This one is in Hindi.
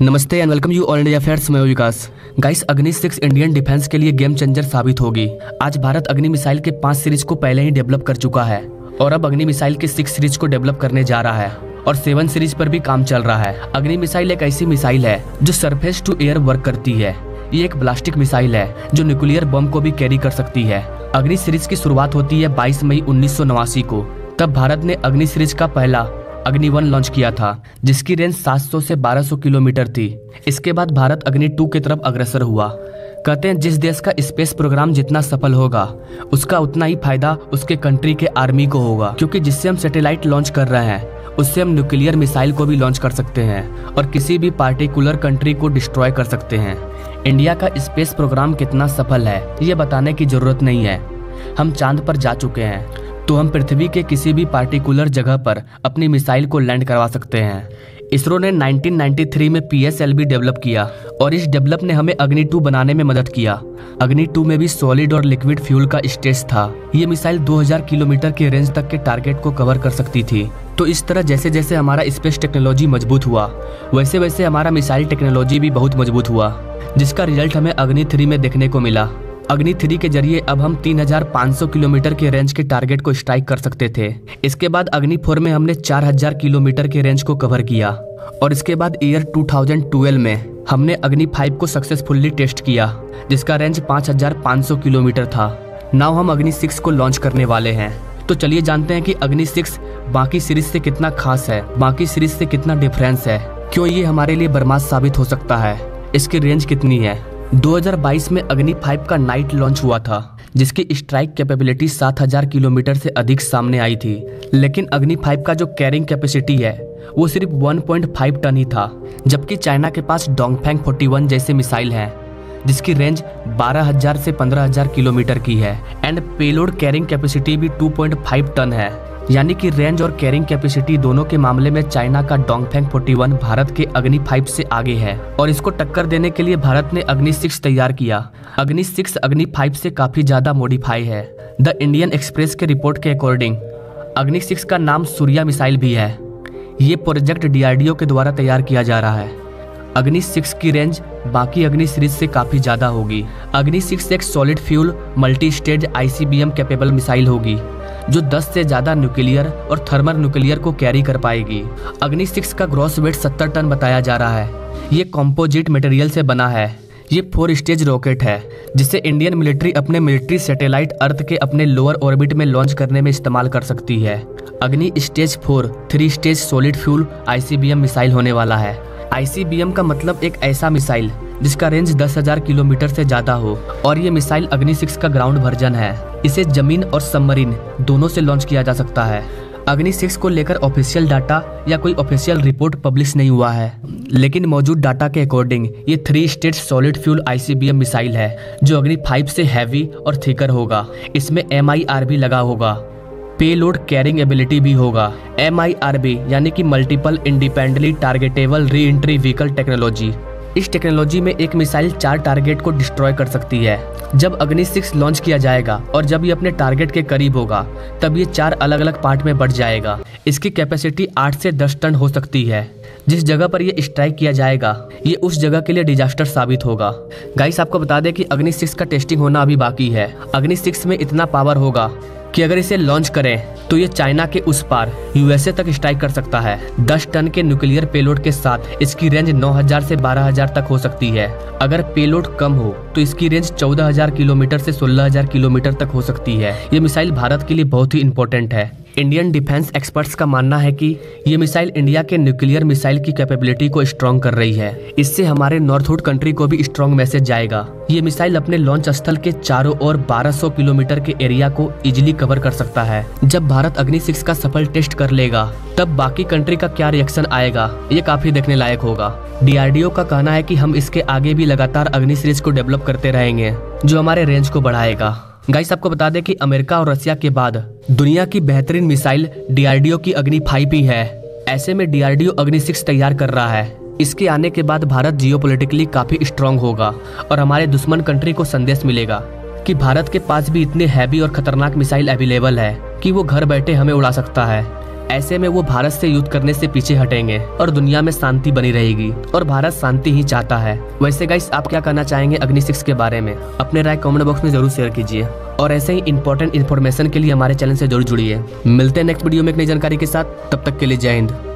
नमस्ते and welcome you all India affairs में विकास। गाइस, अग्नि 6 इंडियन डिफेंस के लिए गेम चेंजर साबित होगी। आज भारत अग्नि मिसाइल के 5 सीरीज को पहले ही डेवलप कर चुका है और अब अग्नि मिसाइल के 6 सीरीज को डेवलप करने जा रहा है और 7 सीरीज पर भी काम चल रहा है। अग्नि मिसाइल एक ऐसी मिसाइल है जो सरफेस टू एयर वर्क करती है। ये एक ब्लास्टिक मिसाइल है जो न्यूक्लियर बम को भी कैरी कर सकती है। अग्नि सीरीज की शुरुआत होती है 22 मई 1989 को। तब भारत ने अग्नि सीरीज का पहला अग्नि 1 लॉन्च किया था, जिसकी रेंज 700 से 1200 किलोमीटर थी। इसके बाद भारत अग्नि 2 की तरफ अग्रसर हुआ। कहते हैं जिस देश का स्पेस प्रोग्राम जितना सफल होगा उसका उतना ही फायदा उसके कंट्री के आर्मी को होगा, क्योंकि जिससे हम सैटेलाइट लॉन्च कर रहे हैं उससे हम न्यूक्लियर मिसाइल को भी लॉन्च कर सकते हैं और किसी भी पार्टिकुलर कंट्री को डिस्ट्रॉय कर सकते हैं। इंडिया का स्पेस प्रोग्राम कितना सफल है ये बताने की जरूरत नहीं है। हम चांद पर जा चुके हैं तो हम पृथ्वी के किसी भी पार्टिकुलर जगह पर अपनी मिसाइल को लैंड करवा सकते हैं। इसरो ने 1993 में PSLV डेवलप किया और इस डेवलप ने हमें अग्नि 2 बनाने में मदद किया। अग्नि 2 में भी सॉलिड और लिक्विड फ्यूल का स्टेज था। ये मिसाइल 2000 किलोमीटर के रेंज तक के टारगेट को कवर कर सकती थी। तो इस तरह जैसे जैसे हमारा स्पेस टेक्नोलॉजी मजबूत हुआ वैसे वैसे हमारा मिसाइल टेक्नोलॉजी भी बहुत मजबूत हुआ, जिसका रिजल्ट हमें अग्नि 3 में देखने को मिला। अग्नि 3 के जरिए अब हम 3500 किलोमीटर के रेंज के टारगेट को स्ट्राइक कर सकते थे। इसके बाद अग्नि 4 में हमने 4000 किलोमीटर के रेंज को कवर किया और इसके बाद ईयर 2012 में हमने अग्नि 5 को सक्सेसफुली टेस्ट किया, जिसका रेंज 5500 किलोमीटर था। नाउ हम अग्नि 6 को लॉन्च करने वाले हैं। तो चलिए जानते हैं कि अग्नि 6 बाकी सीरीज से कितना खास है, बाकी सीरीज से कितना डिफरेंस है, क्यों ये हमारे लिए बर्माद साबित हो सकता है, इसकी रेंज कितनी है। 2022 में अग्नि 5 का नाइट लॉन्च हुआ था, जिसकी स्ट्राइक कैपेबिलिटी 7000 किलोमीटर से अधिक सामने आई थी। लेकिन अग्नि 5 का जो कैरिंग कैपेसिटी है वो सिर्फ 1.5 टन ही था, जबकि चाइना के पास डोंगफैंग 41 जैसे मिसाइल हैं जिसकी रेंज 12000 से 15000 किलोमीटर की है एंड पेलोड कैरिंग कैपेसिटी भी 2.5 टन है। यानी कि रेंज और कैरिंग कैपेसिटी दोनों के मामले में चाइना का डोंगफैंग 41 भारत के अग्नि 5 से आगे है और इसको टक्कर देने के लिए भारत ने अग्नि 6 तैयार किया। अग्नि 6 अग्नि 5 से काफी ज्यादा मॉडिफाई है। द इंडियन एक्सप्रेस के रिपोर्ट के अकॉर्डिंग अग्नि 6 का नाम सूर्या मिसाइल भी है। ये प्रोजेक्ट DRDO के द्वारा तैयार किया जा रहा है। अग्नि 6 की रेंज बाकी अग्नि सीरीज से काफी ज्यादा होगी। अग्नि 6 एक solid fuel multi stage ICBM capable missile होगी जो 10 से ज्यादा न्यूक्लियर और थर्मल न्यूक्लियर को कैरी कर पाएगी। अग्नि 6 का ग्रॉस वेट 70 टन बताया जा रहा है। ये कंपोजिट मटेरियल से बना है। ये 4 स्टेज रॉकेट है जिसे इंडियन मिलिट्री अपने मिलिट्री सैटेलाइट अर्थ के अपने लोअर ऑर्बिट में लॉन्च करने में इस्तेमाल कर सकती है। अग्नि stage 4 3 stage solid fuel ICBM missile होने वाला है। ICBM का मतलब एक ऐसा मिसाइल जिसका रेंज 10,000 किलोमीटर से ज्यादा हो और ये मिसाइल अग्नि 6 का ग्राउंड वर्जन है। इसे जमीन और सबमरीन दोनों से लॉन्च किया जा सकता है। अग्नि 6 को लेकर ऑफिशियल डाटा या कोई ऑफिशियल रिपोर्ट पब्लिश नहीं हुआ है, लेकिन मौजूद डाटा के अकॉर्डिंग ये 3 stage solid fuel ICBM missile है जो अग्नि 5 से हैवी और थिकर होगा। इसमें MIRV लगा होगा। पेलोड कैरिंग एबिलिटी भी होगा। MIRV यानी कि multiple independently targetable re entry vehicle technology. इस टेक्नोलॉजी में एक मिसाइल 4 टारगेट को डिस्ट्रॉय कर सकती है। जब अग्नि 6 लॉन्च किया जाएगा और जब ये अपने टारगेट के करीब होगा तब ये 4 अलग अलग पार्ट में बढ़ जाएगा। इसकी कैपेसिटी 8 से 10 टन हो सकती है। जिस जगह पर ये स्ट्राइक किया जाएगा ये उस जगह के लिए डिजास्टर साबित होगा। गाइस, आपको बता दें कि अग्नि 6 का टेस्टिंग होना अभी बाकी है। अग्नि 6 में इतना पावर होगा कि अगर इसे लॉन्च करें तो ये चाइना के उस पार USA तक स्ट्राइक कर सकता है। 10 टन के न्यूक्लियर पेलोड के साथ इसकी रेंज 9000 से 12000 तक हो सकती है। अगर पेलोड कम हो तो इसकी रेंज 14000 किलोमीटर से 16000 किलोमीटर तक हो सकती है। ये मिसाइल भारत के लिए बहुत ही इंपॉर्टेंट है। इंडियन डिफेंस एक्सपर्ट्स का मानना है कि ये मिसाइल इंडिया के न्यूक्लियर मिसाइल की कैपेबिलिटी को स्ट्रॉन्ग कर रही है। इससे हमारे नॉर्थवुड कंट्री को भी स्ट्रॉन्ग मैसेज जाएगा। ये मिसाइल अपने लॉन्च स्थल के चारों ओर 1200 किलोमीटर के एरिया को इजिली कवर कर सकता है। जब भारत अग्नि 6 का सफल टेस्ट कर लेगा तब बाकी कंट्री का क्या रिएक्शन आएगा ये काफी देखने लायक होगा। DRDO का कहना है कि हम इसके आगे भी लगातार अग्नि सीरीज को डेवलप करते रहेंगे जो हमारे रेंज को बढ़ाएगा। गाइस, आपको बता दें कि अमेरिका और रसिया के बाद दुनिया की बेहतरीन मिसाइल DRDO की अग्नि 5 ही है। ऐसे में DRDO अग्नि 6 तैयार कर रहा है। इसके आने के बाद भारत जियोपॉलिटिकली काफी स्ट्रांग होगा और हमारे दुश्मन कंट्री को संदेश मिलेगा कि भारत के पास भी इतने हैवी और खतरनाक मिसाइल अवेलेबल है कि वो घर बैठे हमें उड़ा सकता है। ऐसे में वो भारत से युद्ध करने से पीछे हटेंगे और दुनिया में शांति बनी रहेगी और भारत शांति ही चाहता है। वैसे गाइस, आप क्या कहना चाहेंगे अग्नि 6 के बारे में? अपने राय कमेंट बॉक्स में जरूर शेयर कीजिए और ऐसे ही इंपॉर्टेंट इन्फॉर्मेशन के लिए हमारे चैनल से जरूर जुड़िए। मिलते हैं नेक्स्ट वीडियो में एक नई जानकारी के साथ, तब तक के लिए जय हिंद।